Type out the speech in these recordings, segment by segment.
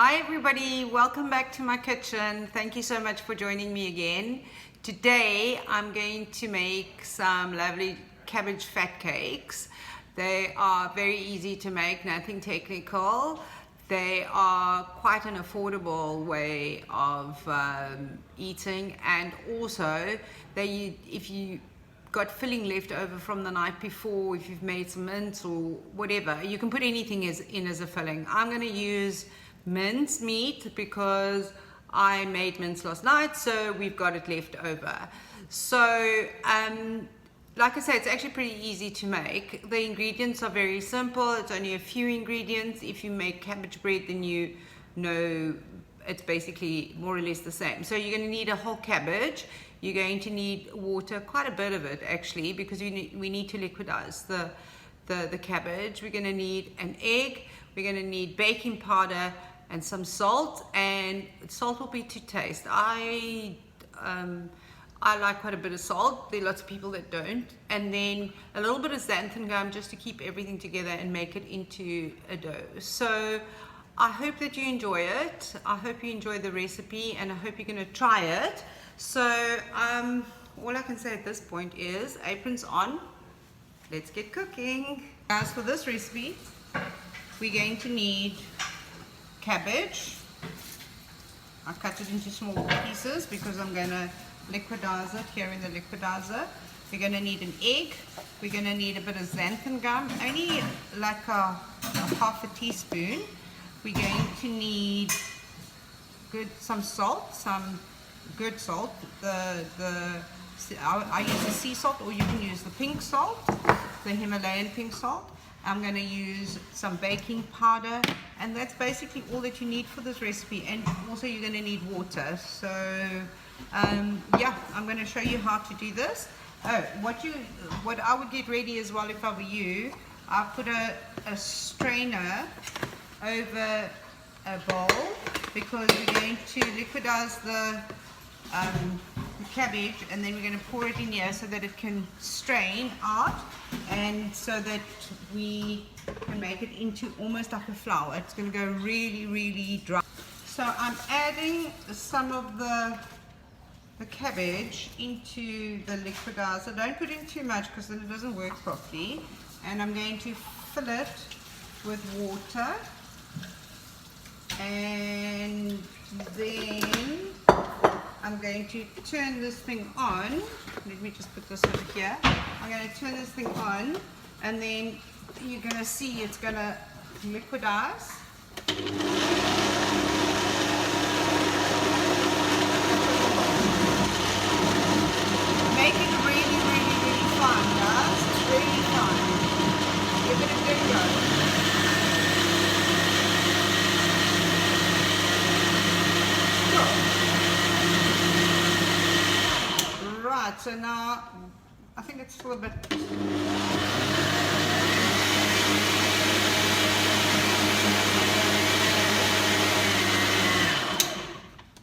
Hi everybody, welcome back to my kitchen. Thank you so much for joining me again. Today I'm going to make some lovely cabbage fat cakes. They are very easy to make, nothing technical. They are quite an affordable way of eating, and also if you got filling left over from the night before, if you've made some mince or whatever, you can put anything in as a filling. I'm going to use minced meat because I made mince last night, so we've got it left over. So like I said, it's actually pretty easy to make. The ingredients are very simple. It's only a few ingredients. If you make cabbage bread, then you know it's basically more or less the same. So you're going to need a whole cabbage. You're going to need water, quite a bit of it actually, because we need to liquidize the cabbage. We're going to need an egg. We're going to need baking powder and some salt, and salt will be to taste. I like quite a bit of salt. There are lots of people that don't. And then a little bit of xanthan gum just to keep everything together and make it into a dough. So I hope that you enjoy it. I hope you enjoy the recipe, and I hope you're going to try it. So all I can say at this point is aprons on. Let's get cooking. As for this recipe, we're going to need cabbage. I cut it into small pieces because I'm going to liquidize it here in the liquidizer. We're going to need an egg. We're going to need a bit of xanthan gum, only like a half a teaspoon. We're going to need some salt, some good salt. I use the sea salt, or you can use the pink salt, the Himalayan pink salt. I'm going to use some baking powder, and that's basically all that you need for this recipe. And also you're going to need water. So yeah, I'm going to show you how to do this. Oh, what I would get ready as well if I were you, I put a strainer over a bowl, because we're going to liquidize the cabbage, and then we're going to pour it in here so that it can strain out, and so that we can make it into almost like a flour. It's going to go really, really dry. So I'm adding some of the cabbage into the liquidizer. Don't put in too much because then it doesn't work properly. And I'm going to fill it with water, and then I'm going to turn this thing on. Let me just put this over here. I'm going to turn this thing on, and then you're going to see it's going to liquidize. Make it really, really, really fine, guys. It's really fine. Give it a good go. Right, so now I think it's still a bit.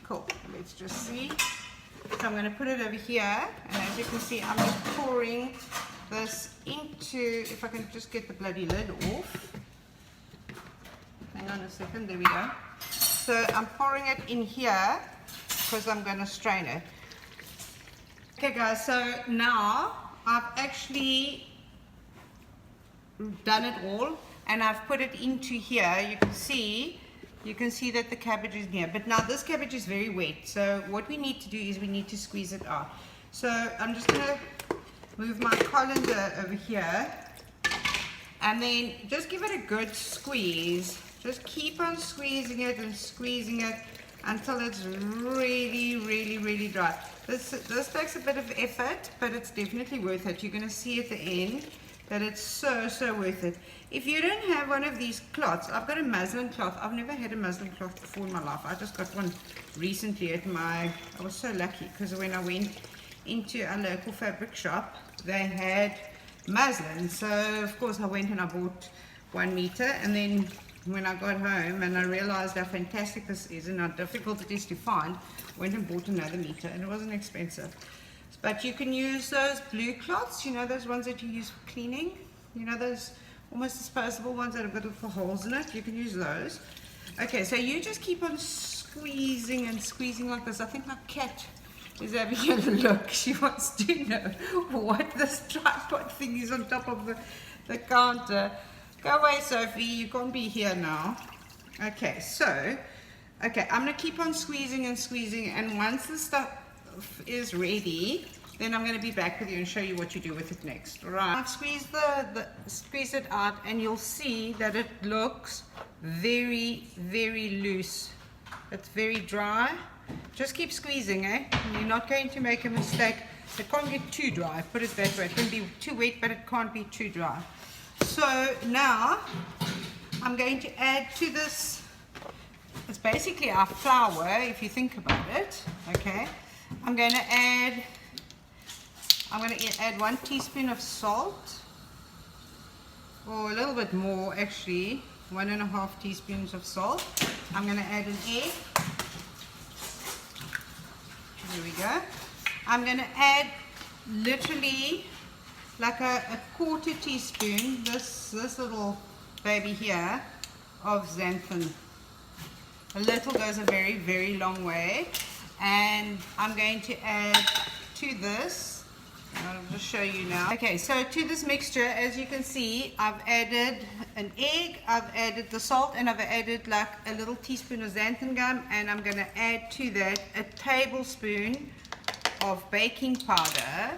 Cool, let's just see. So I'm going to put it over here, and as you can see, I'm just pouring this into, if I can just get the bloody lid off. Hang on a second, there we go. So I'm pouring it in here because I'm going to strain it. Okay guys, so now I've actually done it all, and I've put it into here. You can see that the cabbage is here, but now this cabbage is very wet, so what we need to do is we need to squeeze it out. So I'm just going to move my colander over here, and then just give it a good squeeze. Just keep on squeezing it and squeezing it until it's really, really, really dry. This takes a bit of effort, but it's definitely worth it. You're going to see at the end that it's so worth it. If you don't have one of these cloths, I've got a muslin cloth. I've never had a muslin cloth before in my life. I just got one recently at I was so lucky, because when I went into a local fabric shop, they had muslin. So of course I went and I bought 1 meter, and then when I got home and I realized how fantastic this is and how difficult it is to find, went and bought another meter, and it wasn't expensive. But you can use those blue cloths, you know, those ones that you use for cleaning, you know, those almost disposable ones that have got little holes in it. You can use those. Okay, so you just keep on squeezing and squeezing like this. I think my cat is having a look. She wants to know what this tripod thing is on top of the counter. Go away, Sophie. You can't be here now. Okay, so, okay, I'm going to keep on squeezing and squeezing, and once the stuff is ready, then I'm going to be back with you and show you what you do with it next. All right. I've squeezed squeeze it out, and you'll see that it looks very, very loose. It's very dry. Just keep squeezing, eh? You're not going to make a mistake. It can't get too dry, put it that way. It can be too wet, but it can't be too dry. So now I'm going to add to this, it's basically our flour if you think about it. Okay, I'm going to add 1 teaspoon of salt, or a little bit more actually, 1.5 teaspoons of salt. I'm going to add an egg. There we go. I'm going to add literally like a 1/4 teaspoon, this little baby here, of xanthan. A little goes a very, very long way. And I'm going to add to this, I'll just show you now. Okay, so to this mixture, as you can see, I've added an egg, I've added the salt, and I've added like a little teaspoon of xanthan gum, and I'm going to add to that a tablespoon of baking powder.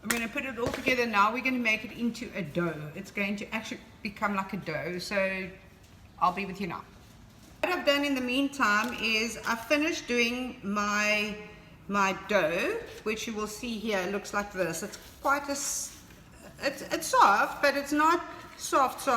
I'm going to put it all together now. We're going to make it into a dough. It's going to actually become like a dough. So I'll be with you now. What I've done in the meantime is I've finished doing my dough, which you will see here. It looks like this. It's quite it's soft, but it's not soft.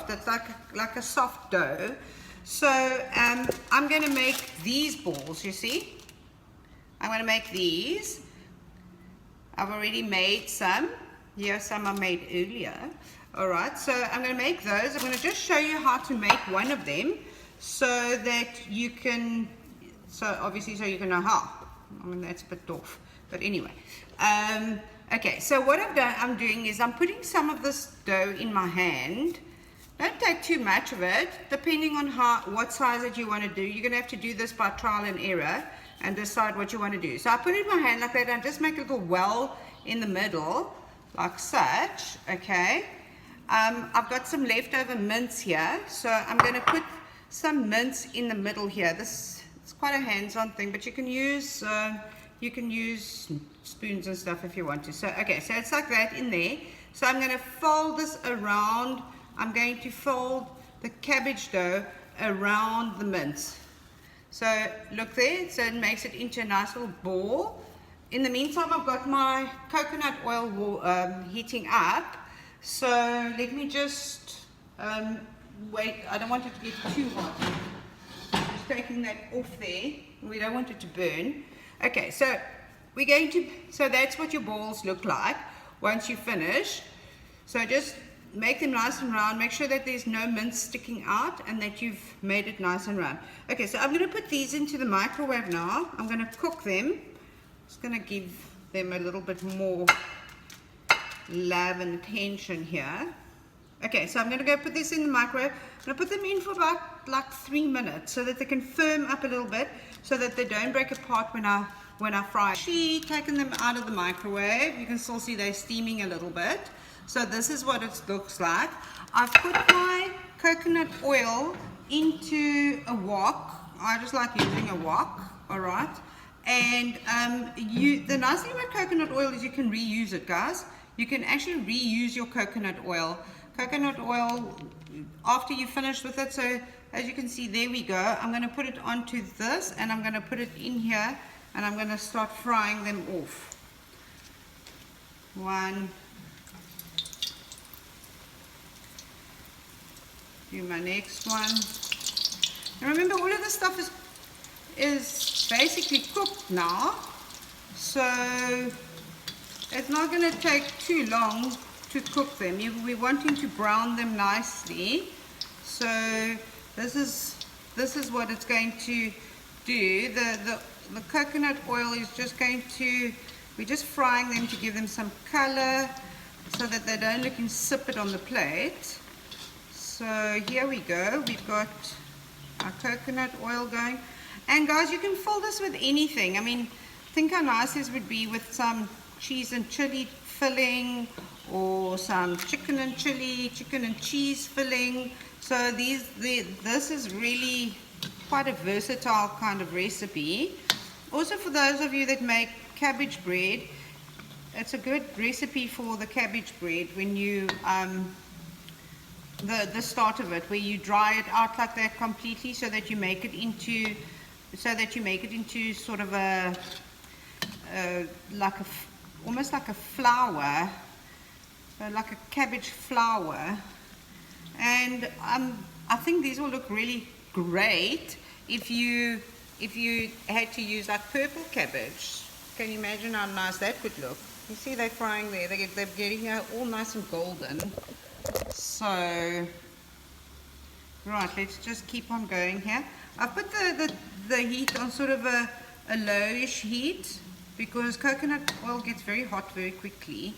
It's like a soft dough. So I'm going to make these balls. You see, I'm going to make these. I've already made some. Here, some I made earlier. Alright, so I'm going to make those. I'm going to just show you how to make one of them so that you can, obviously so you can know how. I mean, that's a bit off. But anyway. Okay, so what I'm doing is I'm putting some of this dough in my hand. Don't take too much of it, depending on what size that you want to do. You're going to have to do this by trial and error and decide what you want to do. So I put it in my hand like that and just make a little well in the middle, like such, okay? I've got some leftover mince here, so I'm going to put some mince in the middle here. It's quite a hands-on thing, but you can use spoons and stuff if you want to. So, okay, so it's like that in there. So I'm going to fold this around. I'm going to fold the cabbage dough around the mince. So look there, so it makes it into a nice little ball. In the meantime, I've got my coconut oil heating up. So let me just wait. I don't want it to get too hot. Just taking that off there. We don't want it to burn. Okay, so so that's what your balls look like once you finish. So just make them nice and round. Make sure that there's no mince sticking out and that you've made it nice and round. Okay, so I'm going to put these into the microwave now. I'm going to cook them. Just going to give them a little bit more love and attention here. Okay, so I'm going to go put this in the microwave. I'm going to put them in for about like 3 minutes so that they can firm up a little bit, so that they don't break apart when I fry. Actually taken them out of the microwave. You can still see they're steaming a little bit. So this is what it looks like. I've put my coconut oil into a wok. I just like using a wok, alright? And the nice thing about coconut oil is you can reuse it, guys. You can actually reuse your coconut oil. Coconut oil, after you finish with it, so as you can see, there we go. I'm going to put it onto this, and I'm going to put it in here, and I'm going to start frying them off. One. Do my next one. And remember, all of this stuff is basically cooked now, so it's not going to take too long to cook them. We're wanting to brown them nicely, so this is what it's going to do. The coconut oil is just going to, we're just frying them to give them some color so that they don't look insipid on the plate. So here we go. We've got our coconut oil going. And guys, you can fill this with anything. I mean, think how nice this would be with some cheese and chili filling, or some chicken and chili, chicken and cheese filling. So this is really quite a versatile kind of recipe. Also, for those of you that make cabbage bread, it's a good recipe for the cabbage bread when you the start of it, where you dry it out like that completely, so that you make it into sort of a almost like a flour, like a cabbage flour. And I think these will look really great if you had to use like purple cabbage. Can you imagine how nice that would look? You see they're frying there, they're getting all nice and golden. So right, let's just keep on going here. I've put the heat on sort of a lowish heat, because coconut oil gets very hot very quickly.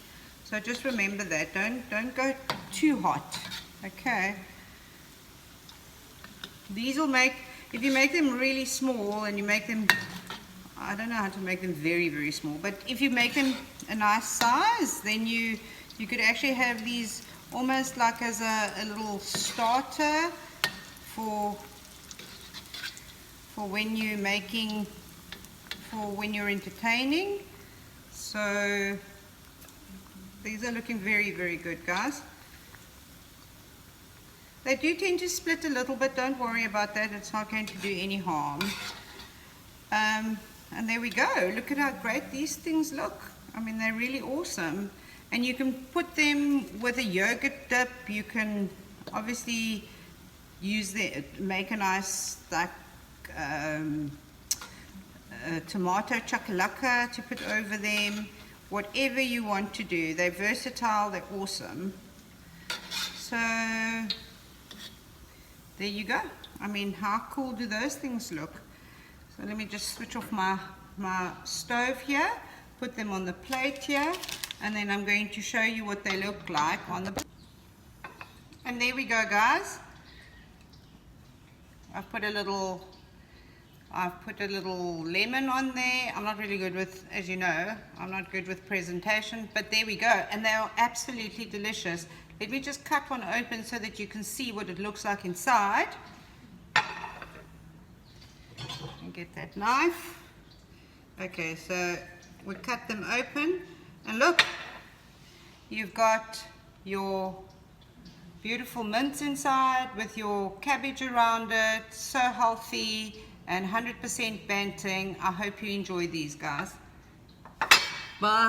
So just remember that, don't go too hot. Okay, these will make, if you make them really small and you make them, I don't know how to make them very, very small, but if you make them a nice size, then you could actually have these almost like as a little starter for when you're making, for when you're entertaining. So these are looking very, very good, guys. They do tend to split a little bit, don't worry about that, it's not going to do any harm. And there we go, look at how great these things look. I mean, they're really awesome. And you can put them with a yogurt dip. You can obviously make a nice like tomato chakalaka to put over them. Whatever you want to do. They're versatile, they're awesome. So there you go. I mean, how cool do those things look? So let me just switch off my stove here, put them on the plate here, and then I'm going to show you what they look like on the. And there we go, guys. I've put a little lemon on there. I'm not really good with, as you know, I'm not good with presentation, but there we go. And they are absolutely delicious. Let me just cut one open so that you can see what it looks like inside. And get that knife. Okay, so we cut them open, and look, you've got your beautiful mince inside with your cabbage around it. So healthy and 100% Banting. I hope you enjoy these, guys. Bye.